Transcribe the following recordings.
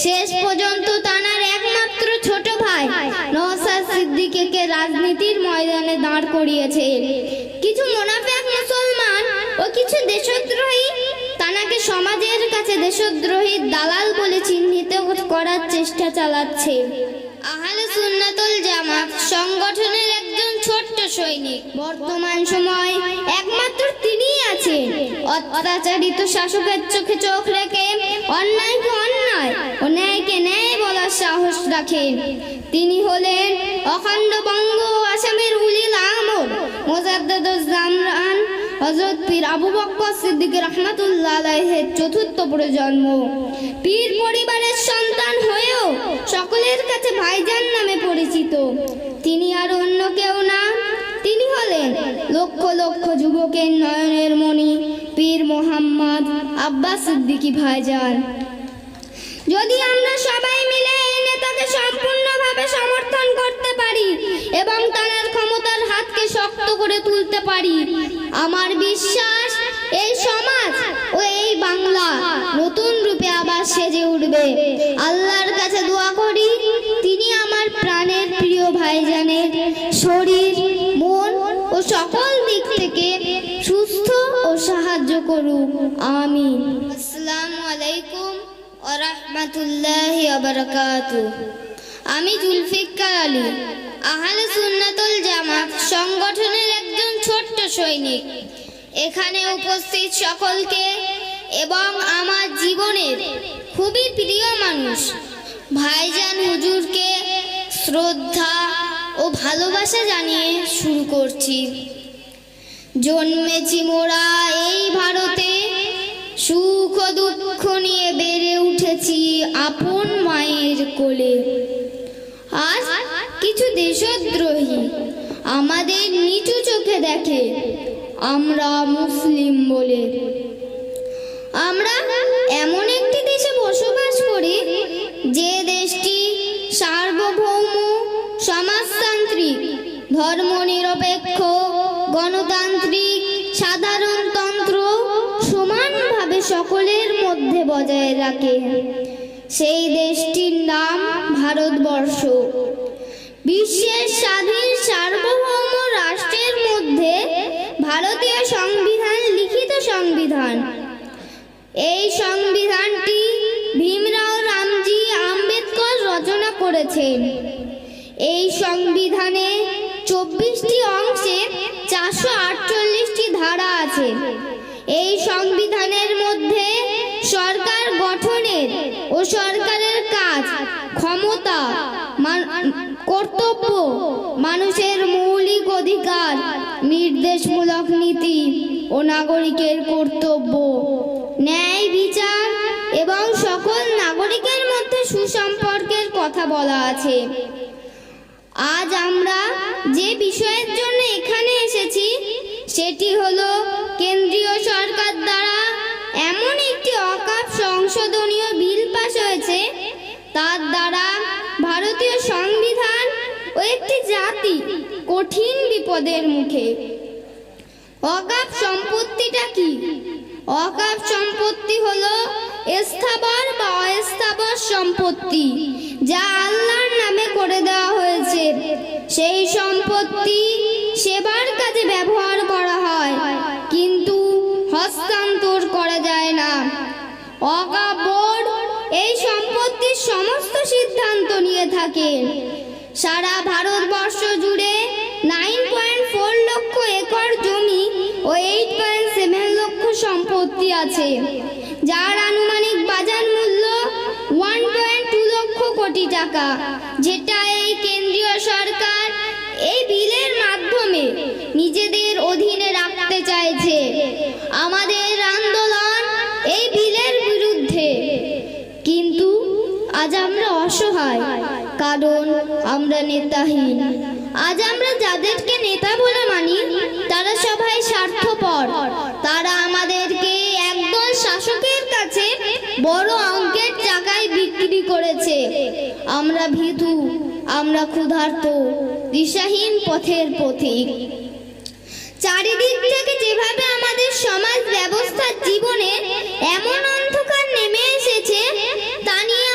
শেষ পর্যন্ত তানার একমাত্র ছোট ভাই নওশাদ সিদ্দিকীকে রাজনীতির ময়দানে দাঁড় করিয়েছে। কিছু মুনাফিক মুসলমান ও কিছু দেশদ্রোহী তানাকে সমাজের কাছে দেশদ্রোহীর দালাল বলে চিহ্নিত করার চেষ্টা চালাচ্ছে। আহলে সুন্নাতুল জামাত সংগঠনের একজন ছোট্ট সৈনিক। বর্তমান সময় একমাত্র তিনিই আছেন অত্যাচারিত শাসকের চোখে চোখ রেখে অন্যায়কে অন্যায় ও ন্যায়কে ন্যায় বলার সাহস রাখেন। তিনি হলেন অখণ্ড বঙ্গ ও আসামের উলিল আমর মুজাদ্দিদুজ জামান হযরত পীর আবু বকর সিদ্দিক রাহমাতুল্লাহ আলাইহির চতুর্থ প্রজন্ম। পীর পরিবারের সন্তান হয়েও সকলের কাছে ভাইজান নামে পরিচিত। তিনি আর অন্য কেউ না, তিনি হলেন লক্ষ লক্ষ যুবকের নয়নের মণি পীর মোহাম্মদ আব্বাস সিদ্দিকী ভাইজান। যদি আমরা সবাই মিলে এই নেতাকে সম্পূর্ণভাবে সমর্থন করতে পারি এবং তার ক্ষমতার হাতকে শক্ত করে তুলতে পারি, আমার বিশ্বাস এই সমাজ ও এই বাংলা নতুন রূপে আবার সেজে উঠবে। আল্লাহর কাছে দোয়া করি তিনি আমার প্রাণের প্রিয় ভাইজানের শরীর মন ও সকল দিক থেকে সুস্থ ও সাহায্য করুক, আমিন। আসসালামু আলাইকুম ওয়া রাহমাতুল্লাহি ওয়া বারাকাতুহু। আমি জুলফিকার আলী, আহলে সুন্নাতুল জামাত সংগঠনের একজন ছোট্ট সৈনিক। এখানে উপস্থিত সকলকে এবং আমার জীবনের খুবই প্রিয় মানুষ ভাইজান হুজুরকে শ্রদ্ধা ও ভালোবাসা জানিয়ে শুরু করছি। জন্মেছি মোরা এই ভারতে, সুখ ও দুঃখ নিয়ে বেড়ে উঠেছি আপন মায়ের কোলে। আজ কিছু দেশদ্রোহী আমাদের নিচু চোখে দেখে আমরা মুসলিম বলে। আমরা এমন একটি দেশে বসবাস করি যে দেশটি সার্বভৌম, সমাজতান্ত্রিক, ধর্মনিরপেক্ষ, গণতান্ত্রিক, সাধারণতন্ত্র সমানভাবে সকলের মধ্যে বজায় রাখে। সেই দেশটির নাম ভারতবর্ষ। বিশ্বের স্বাধীন সার্বভৌম রাষ্ট্রের মধ্যে ভারতীয় সংবিধান লিখিত সংবিধান। এই সংবিধানটি ভীমরাও রামজি আম্বেদকর রচনা করেছেন। এই সংবিধানে 24টি অংশে 448টি ধারা আছে। এই সংবিধানের মধ্যে সরকার গঠনের ও সরকারের কাজ, ক্ষমতা, কর্তব্য, মানুষের মৌলিক অধিকার, নির্দেশমূলক নীতি ও নাগরিকের কর্তব্য, ন্যায় বিচার এবং সকল নাগরিকের মধ্যে সুসম্পর্কের কথা বলা আছে। আজ আমরা যে বিষয়ের জন্য এখানে এসেছি সেটি হলো কেন্দ্রীয় সরকার দ্বারা এমন একটি অকাপ সংশোধনীয় বিল পাস হয়েছে, তার দ্বারা ভারতীয় সংবিধান ও একটি জাতি কঠিন বিপদের মুখে। অকাপ সম্পত্তিটা কি? অকাপ সম্পত্তি হলো স্থাবর বা অস্থাবর সম্পত্তি যা আল্লাহর নামে করে দেওয়া হয়েছে। সেই সম্পত্তি সেবার কাজে ব্যবহার করা হয়, কিন্তু হস্তান্তর করা যায় না। ওয়াকফ বোর্ড এই সম্পত্তির সমস্ত সিদ্ধান্ত নিয়ে থাকে। সারা ভারতবর্ষ জুড়ে 9.4 লক্ষ একর জমি ও 8.7 লক্ষ সম্পত্তি আছে, যার আনুমানিক বাজার মূল্য 1.2 লক্ষ কোটি টাকা, যেটা এই কেন্দ্রীয় সরকার এই বিলের মাধ্যমে নিজেদের অধীনে রাখতে চাইছে। আমাদের আন্দোলন এই বিলের বিরুদ্ধে, কিন্তু আজ আমরা অসহায়, কারণ আমরা নেতাহীন। আজ আমরা যাদেরকে নেতা বলে মানি তারা সবাই স্বার্থপর। তারা আমাদেরকে একদল শাসকের কাছে বড় অঙ্কের টাকায় বিক্রি করেছে। আমরা ভীতু, আমরা ক্ষুধার্ত, দিশাহীন পথের পথিক। চারিদিক থেকে যেভাবে আমাদের সমাজ ব্যবস্থার জীবনে এমন অন্ধকার নেমে এসেছে তা নিয়ে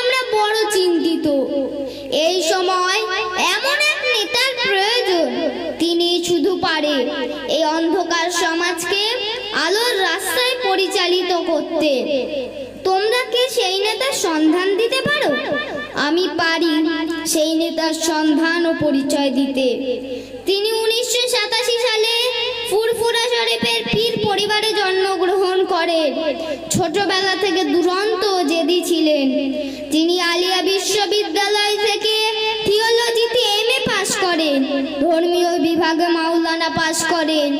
উঠে। তোমরা কি সেই নেতার সন্ধান দিতে পারো? আমি পারি সেই নেতার সন্ধান ও পরিচয় দিতে। তিনি 1987 সালে ফুরফুরা শরীফের পীর পরিবারে জন্মগ্রহণ করেন। ছোটবেলা থেকে দুরন্ত ও জেদি ছিলেন। তিনি আলিয়া বিশ্ববিদ্যালয় থেকে থিওলজিতে এমএ পাশ করেন। ধর্মীয় বিভাগে মাওলানা পাশ করেন।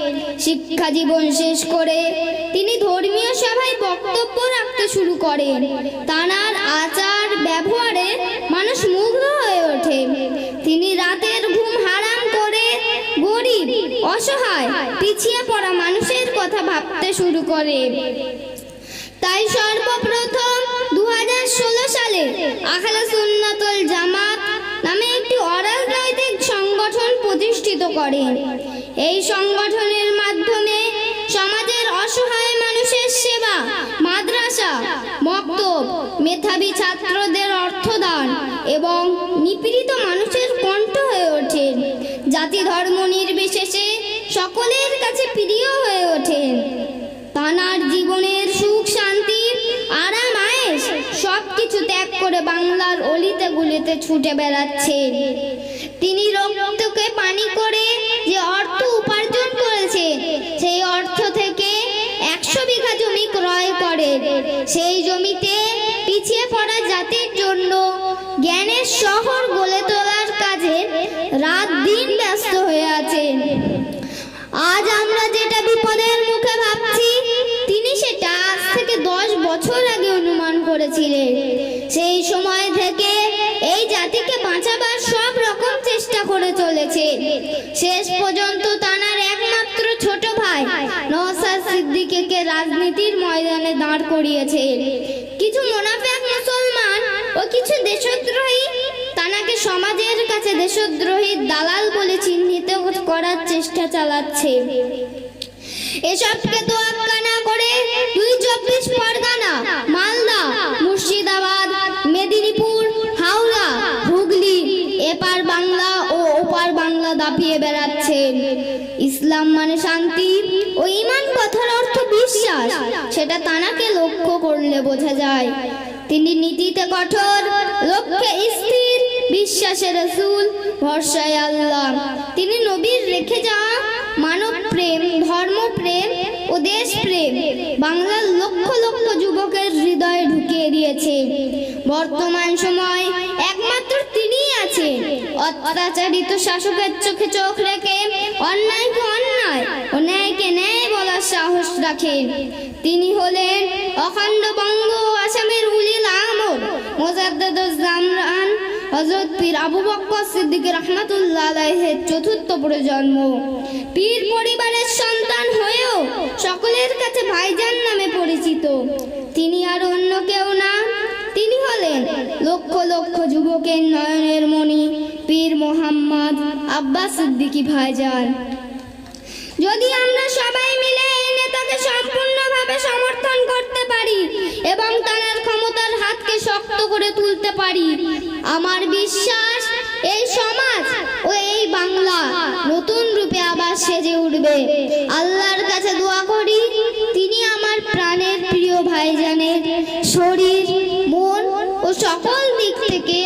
শিক্ষা জীবন শেষ করে তিনি ধর্মীয় সভায় বক্তব্য রাখতে শুরু করেন। তাঁর আচার ব্যবহারে মানুষ মুগ্ধ হয়ে ওঠে। তিনি রাতের ঘুম হারাম করে গরিব, অসহায়, পিছিয়ে পড়া মানুষের কথা ভাবতে শুরু করে। তাই সর্বপ্রথম 2016 সালে আহলে সুন্নাতুল জামাত নামে একটি অরাজনৈতিক সংগঠন প্রতিষ্ঠিত করেন। এই সংগঠনের মাধ্যমে সমাজের অসহায় মানুষের সেবা, মাদ্রাসা, মক্তব, মেধাবী ছাত্রদের অর্থদান এবং নিপীড়িত মানুষের কণ্ঠ হয়ে ওঠেন। জাতি ধর্ম নির্বিশেষে সকলের কাছে প্রিয় হয়ে ওঠেন। তাঁর জীবনের সুখ, শান্তি, আরাম, আয়েশ সবকিছু ত্যাগ করে বাংলার অলিতে গুলিতে ছুটে বেড়াচ্ছেন। তিনি রক্তকে পানি করে যে অর্থ উপার্জন করেছে, সেই অর্থ থেকে 100 বিঘা জমি ক্রয় করেন। সেই জমিতে পিছিয়ে পড়া জাতির জন্য জ্ঞানের শহর গড়ে তোলার কাজে রাত দিন ব্যস্ত হয়ে আছেন। আজ আমরা যেটা বিপদের মুখে ভাবছি, তিনি সেটা আজ থেকে 10 বছর আগে অনুমান করেছিলেন। সেই সময় থেকে এই জাতিকে বাঁচাবার সব রকম চেষ্টা করে চলেছে। শেষ পর্যন্ত তাঁর একমাত্র ছোট ভাই নওশাদ সিদ্দিকীকে রাজনীতির ময়দানে দাঁড় করিয়েছেন। কিছু মুনাফিক মুসলমান ও কিছু দেশদ্রোহী তাকে সমাজের কাছে দেশদ্রোহী দালাল বলে চিহ্নিত করার চেষ্টা চালাচ্ছে। এসবকে তোয়াক্কা না করে 24 পরগনা, মালদা, মুর্শিদাবাদ, মেদিনীপুর, হাওড়া, হুগলি, এপার বাংলা ও ওপার বাংলা দাপিয়ে বেড়াচ্ছেন। ইসলাম মানে শান্তি ও ঈমান কথার অর্থ বিশ্বাস, সেটা তানাকে লক্ষ্য করলে বোঝা যায়। তিনি নীতিতে কঠোর, লক্ষ্যে স্থির, বিশ্বাসে রাসূল, ভরসায় আল্লাহ। তিনি নবীর রেখে যাওয়া মানব প্রেম, ধর্ম প্রেম ও দেশ প্রেম বাংলার লক্ষ লক্ষ যুবকের হৃদয়ে ঢুকিয়ে দিয়েছে। বর্তমান সময় একমাত্র তিনিই আছেন অত্যাচারিত শাসকের চোখে চোখ রেখে অন্যায়কে অন্যায় ও ন্যায়কে ন্যায় বলার সাহস রাখেন। তিনি হলেন অখণ্ড বঙ্গ ও আসামের উলিল আমর মুজাদ্দিদুজ জামান হযরত পীর আবু বকর সিদ্দিক রাহমাতুল্লাহ আলাইহির চতুর্থ প্রজন্ম। পীর পরিবারের সন্তান হয়েও সকলের কাছে ভাইজান নামে পরিচিত। তিনি আর অন্য কেউ না, তিনি হলেন লক্ষ লক্ষ যুবকের নয়নের মণি পীর মোহাম্মদ আব্বাস সিদ্দিকী ভাইজান। যদি আমরা সবাই মিলে এই নেতাকে সম্পূর্ণভাবে সমর্থন করতে পারি এবং তার ক্ষমতার হাতকে শক্ত করে তুলতে পারি, আমার বিশ্বাস এই সমাজ ও এই বাংলা নতুন রূপে আবার সেজে উঠবে। আল্লাহর কাছে দোয়া করি তিনি আমার প্রাণের প্রিয় ভাইজানের শরীর, মন ও সকল দিক থেকে